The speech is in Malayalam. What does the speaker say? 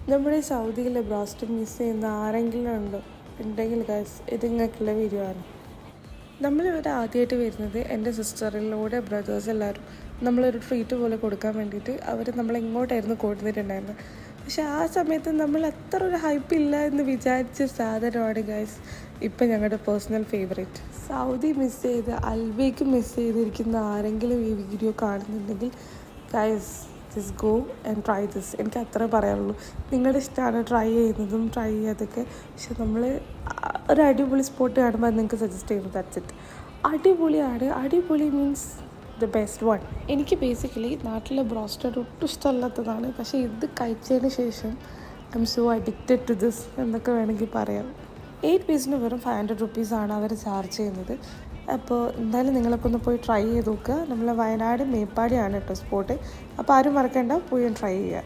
നമ്മുടെ സൗദിയിലെ ബ്രോസ്റ്റ് മിസ് ചെയ്യുന്ന ആരെങ്കിലും ഉണ്ടെങ്കിൽ ഗൈസ് ഇത് നിങ്ങൾക്കുള്ള വീഡിയോ ആണ്. നമ്മളിവിടെ ആദ്യമായിട്ട് വരുന്നത് എൻ്റെ സിസ്റ്ററിലൂടെ ബ്രദേഴ്സ് എല്ലാവരും നമ്മളൊരു ട്രീറ്റ് പോലെ കൊടുക്കാൻ വേണ്ടിയിട്ട് അവർ നമ്മളെങ്ങോട്ടായിരുന്നു കൊടുത്തിട്ടുണ്ടായിരുന്നത്. പക്ഷെ ആ സമയത്ത് നമ്മൾ അത്ര ഒരു ഹൈപ്പ് ഇല്ല എന്ന് വിചാരിച്ച സാധനമാണ് ഗൈസ് ഇപ്പം ഞങ്ങളുടെ പേഴ്സണൽ ഫേവറേറ്റ്. സൗദി മിസ് ചെയ്ത് അൽബയ്ക്ക് മിസ് ചെയ്തിരിക്കുന്ന ആരെങ്കിലും ഈ വീഡിയോ കാണുന്നുണ്ടെങ്കിൽ guys just go and try this. എനിക്ക് അത്ര പറയാനുള്ളൂ. നിങ്ങളുടെ ഇഷ്ടമാണ് ട്രൈ ചെയ്യുന്നതും ട്രൈ ചെയ്യാതൊക്കെ. പക്ഷെ നമ്മൾ ഒരു അടിപൊളി സ്പോട്ട് കാണുമ്പോൾ അത് നിങ്ങൾക്ക് സജസ്റ്റ് ചെയ്യുന്നു. That's it. അടിപൊളിയാണ്. അടിപൊളി മീൻസ് ദ ബെസ്റ്റ് വൺ. എനിക്ക് ബേസിക്കലി നാട്ടിലെ ബ്രോസ്റ്റഡ് ഒട്ടും ഇഷ്ടമല്ലാത്തതാണ്. പക്ഷേ ഇത് കഴിച്ചതിന് ശേഷം I'm so addicted to this എന്നൊക്കെ വേണമെങ്കിൽ പറയാം. 8 പീസിന് വെറും 500 റുപ്പീസാണ് അവർ ചാർജ് ചെയ്യുന്നത്. അപ്പോൾ എന്തായാലും നിങ്ങളൊക്കെ ഒന്ന് പോയി ട്രൈ ചെയ്ത് നോക്കുക. നമ്മൾ വയനാട് മേപ്പാടിയാണ് കേട്ടോ സ്പോട്ട്. അപ്പോൾ ആരും മറക്കണ്ട, പോയി ട്രൈ ചെയ്യുക.